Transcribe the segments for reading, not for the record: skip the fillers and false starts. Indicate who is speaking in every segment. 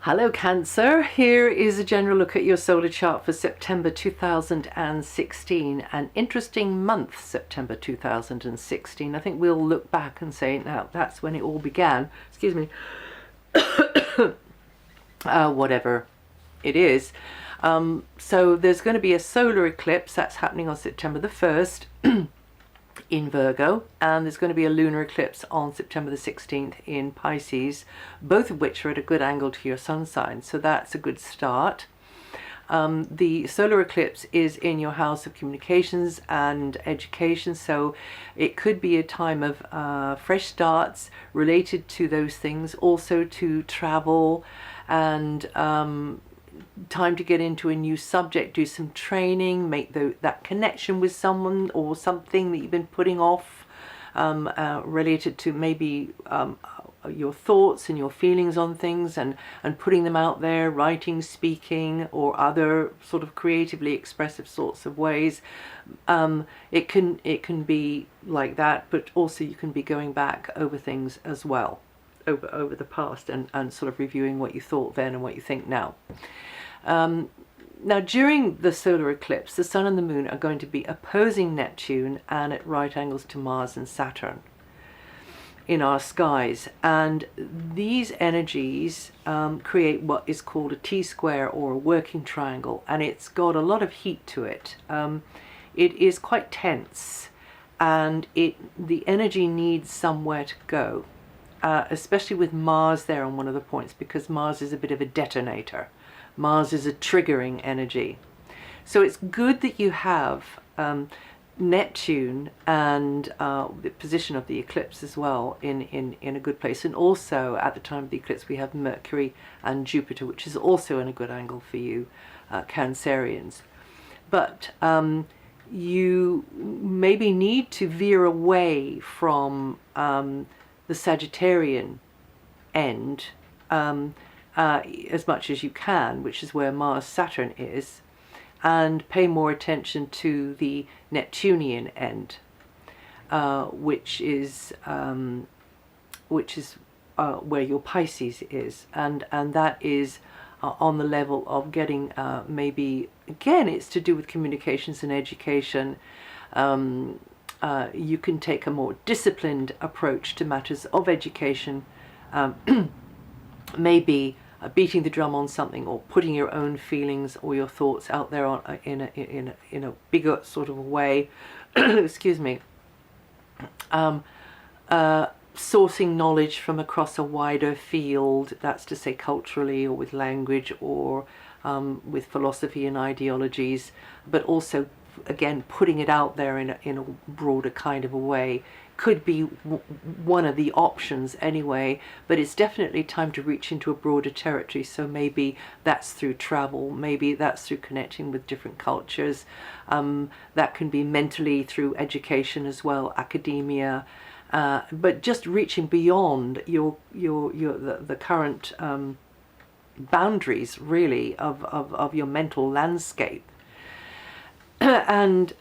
Speaker 1: Hello Cancer, here is a general look at your solar chart for September 2016. An interesting month, September 2016. I think we'll look back and say, now that's when it all began. Excuse me. Whatever it is. So there's going to be a solar eclipse that's happening on September the 1st in Virgo, and there's going to be a lunar eclipse on September the 16th in Pisces, both of which are at a good angle to your sun sign, so that's a good start. The solar eclipse is in your house of communications and education, so it could be a time of fresh starts related to those things, also to travel and time to get into a new subject, do some training, make that connection with someone or something that you've been putting off, related to maybe your thoughts and your feelings on things, and putting them out there, writing, speaking, or other sort of creatively expressive sorts of ways. It can be like that, but also you can be going back over things as well, over the past, and sort of reviewing what you thought then and what you think now. Now during the solar eclipse, the sun and the moon are going to be opposing Neptune and at right angles to Mars and Saturn in our skies, and these energies create what is called a T-square or a working triangle, and it's got a lot of heat to it. It is quite tense, and the energy needs somewhere to go, especially with Mars there on one of the points, because Mars is a bit of a detonator. Mars is a triggering energy. So it's good that you have Neptune and the position of the eclipse as well in a good place. And also at the time of the eclipse we have Mercury and Jupiter, which is also in a good angle for you Cancerians. But you maybe need to veer away from the Sagittarian end as much as you can, which is where Mars-Saturn is, and pay more attention to the Neptunian end, which is where your Pisces is, and that is on the level of getting maybe, again, it's to do with communications and education. You can take a more disciplined approach to matters of education, maybe beating the drum on something, or putting your own feelings or your thoughts out there in a bigger sort of a way. Excuse me. Sourcing knowledge from across a wider field, that's to say culturally, or with language, or with philosophy and ideologies, but also again putting it out there in a broader kind of a way could be one of the options anyway. But it's definitely time to reach into a broader territory, so maybe that's through travel, maybe that's through connecting with different cultures, that can be mentally through education as well, academia, but just reaching beyond the current boundaries really of your mental landscape. And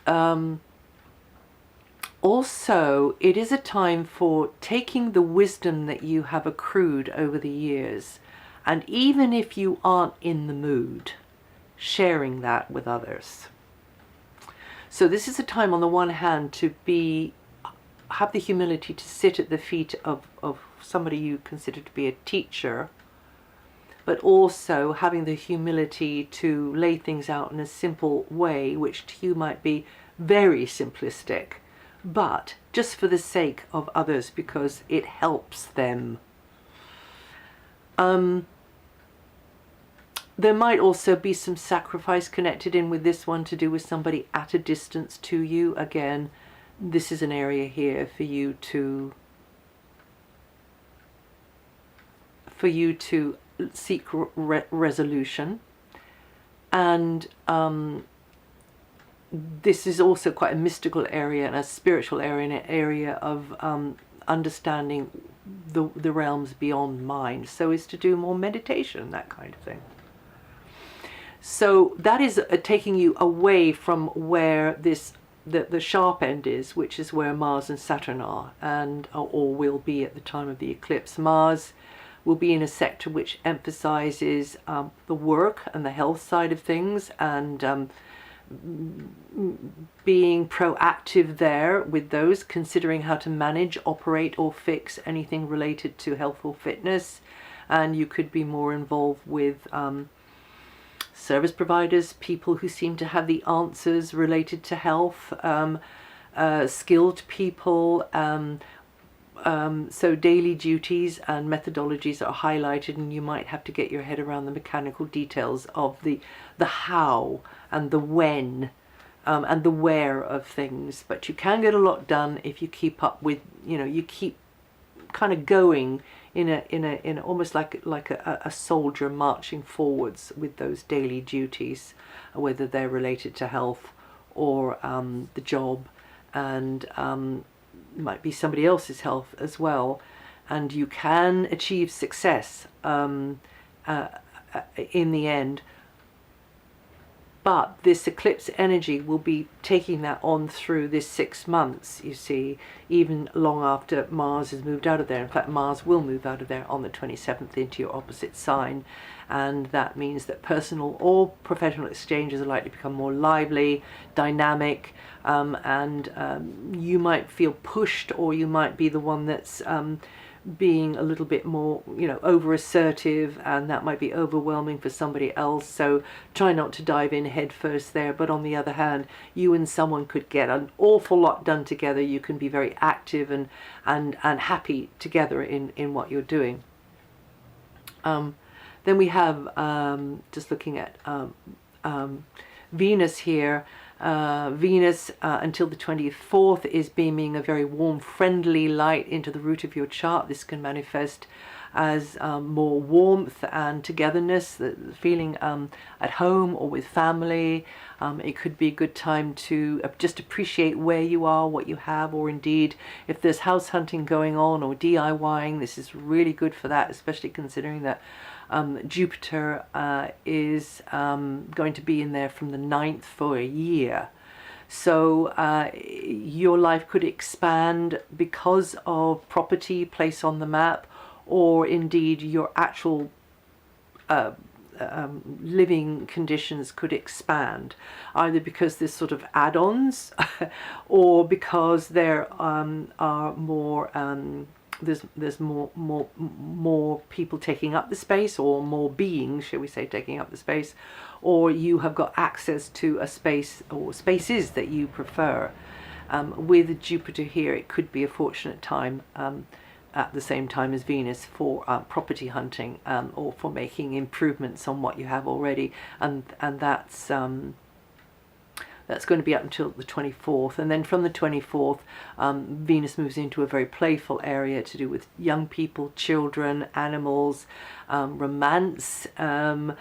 Speaker 1: also, it is a time for taking the wisdom that you have accrued over the years, and even if you aren't in the mood, sharing that with others. So this is a time, on the one hand, to have the humility to sit at the feet of somebody you consider to be a teacher, but also having the humility to lay things out in a simple way, which to you might be very simplistic, but just for the sake of others, because it helps them. There might also be some sacrifice connected in with this one, to do with somebody at a distance to you. Again, this is an area here for you to seek resolution. And this is also quite a mystical area and a spiritual area, and an area of understanding the realms beyond mind. So it's to do more meditation, that kind of thing. So that is taking you away from where the sharp end is, which is where Mars and Saturn are, and or will be at the time of the eclipse. Mars will be in a sector which emphasizes the work and the health side of things, and being proactive there with those, considering how to manage, operate or fix anything related to health or fitness. And you could be more involved with service providers, people who seem to have the answers related to health, skilled people. So daily duties and methodologies are highlighted, and you might have to get your head around the mechanical details of the how and the when and the where of things. But you can get a lot done if you keep up with, you keep kind of going in a almost like a soldier marching forwards with those daily duties, whether they're related to health or the job, and might be somebody else's health as well. And you can achieve success in the end. But this eclipse energy will be taking that on through this 6 months, you see, even long after Mars has moved out of there. In fact, Mars will move out of there on the 27th into your opposite sign. And that means that personal or professional exchanges are likely to become more lively, dynamic, and you might feel pushed, or you might be the one that's being a little bit more, over assertive, and that might be overwhelming for somebody else. So try not to dive in head first there. But on the other hand, you and someone could get an awful lot done together. You can be very active and happy together in what you're doing. Then we have, just looking at Venus here. Venus until the 24th is beaming a very warm, friendly light into the root of your chart. This can manifest as more warmth and togetherness, the feeling at home or with family. It could be a good time to just appreciate where you are, what you have, or indeed if there's house hunting going on or DIYing, this is really good for that, especially considering that Jupiter is going to be in there from the 9th for a year. So your life could expand because of property, place on the map, or indeed your actual living conditions could expand, either because there's sort of add-ons or because there are more there's more people taking up the space, or more beings, shall we say, taking up the space, or you have got access to a space or spaces that you prefer. With Jupiter here, it could be a fortunate time at the same time as Venus for property hunting, or for making improvements on what you have already, and that's going to be up until the 24th. And then from the 24th, Venus moves into a very playful area to do with young people, children, animals, romance, and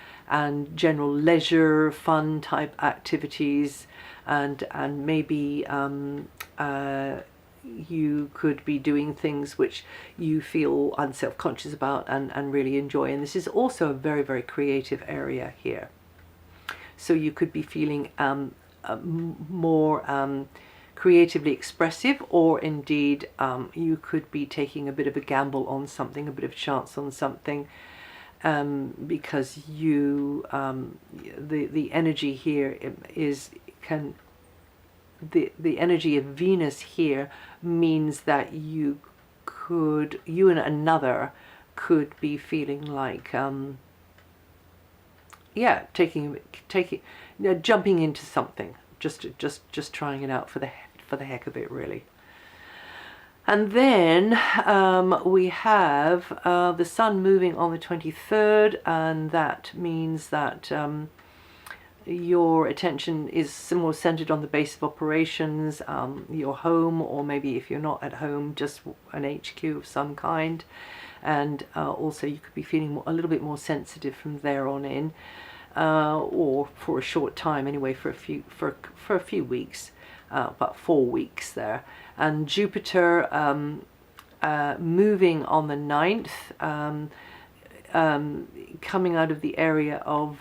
Speaker 1: general leisure, fun type activities. And maybe you could be doing things which you feel unself-conscious about and really enjoy. And this is also a very, very creative area here. So you could be feeling more creatively expressive, or indeed you could be taking a bit of a gamble on something, a bit of a chance on something, because you the energy here the energy of Venus here means that you and another could be feeling like jumping into something, just trying it out for the heck of it, really. And then we have the Sun moving on the 23rd, and that means that your attention is more centered on the base of operations, your home, or maybe if you're not at home, just an HQ of some kind. And also you could be feeling a little bit more sensitive from there on in, or for a short time anyway, for a few weeks, about 4 weeks there. And Jupiter moving on the 9th, coming out of the area of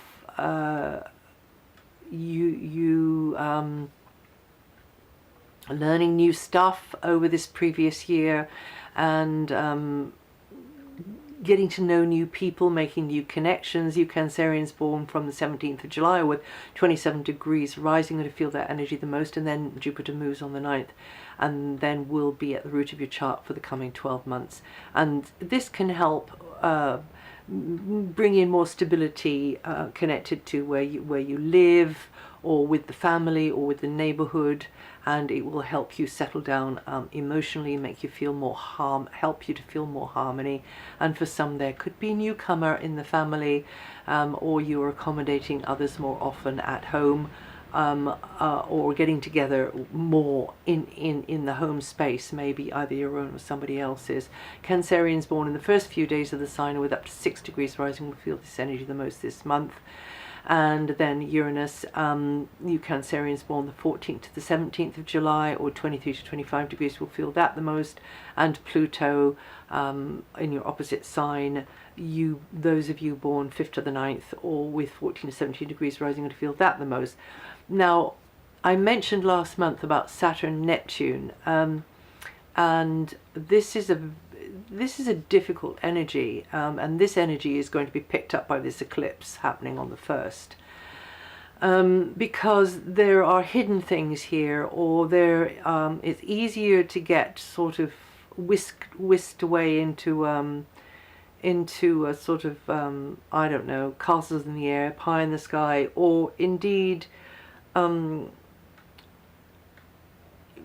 Speaker 1: learning new stuff over this previous year, and getting to know new people, making new connections. You Cancerians born from the 17th of July with 27 degrees rising, going to feel that energy the most, and then Jupiter moves on the 9th and then will be at the root of your chart for the coming 12 months. And this can help bring in more stability connected to where you live, or with the family, or with the neighborhood, and it will help you settle down emotionally, make you feel more help you to feel more harmony. And for some, there could be a newcomer in the family, or you're accommodating others more often at home, or getting together more in the home space, maybe either your own or somebody else's. Cancerians born in the first few days of the sign with up to 6 degrees rising will feel this energy the most this month. And then Uranus, you Cancerians born the 14th to the 17th of July, or 23 to 25 degrees, will feel that the most. And Pluto, in your opposite sign, those of you born 5th to the 9th, or with 14 to 17 degrees rising, will feel that the most. Now, I mentioned last month about Saturn, Neptune, and this is a difficult energy, and this energy is going to be picked up by this eclipse happening on the 1st, because there are hidden things here, or it's easier to get sort of whisked away into a sort of I don't know, castles in the air, pie in the sky, or indeed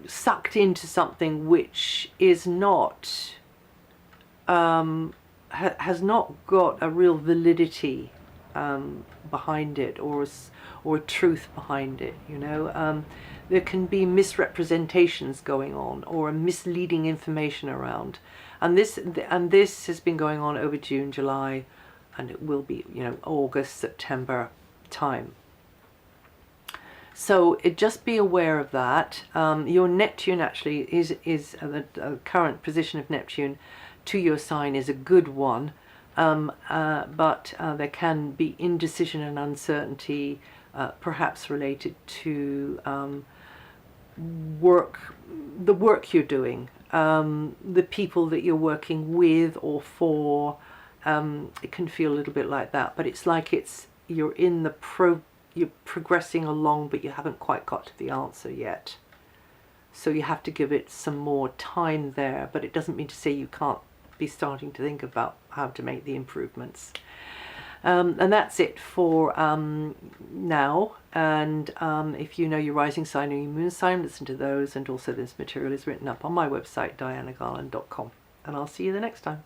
Speaker 1: sucked into something which is not has not got a real validity behind it, or a truth behind it. There can be misrepresentations going on, or misleading information around, and this has been going on over June, July, and it will be August, September time. So just be aware of that. Your Neptune actually is the current position of Neptune to your sign is a good one, but there can be indecision and uncertainty, perhaps related to the work you're doing, the people that you're working with or for. It can feel a little bit like that, but it's like you're progressing along, but you haven't quite got to the answer yet. So you have to give it some more time there, but it doesn't mean to say you can't be starting to think about how to make the improvements. And that's it for now. And if you know your rising sign or your moon sign, listen to those. And also this material is written up on my website, DianaGarland.com. And I'll see you the next time.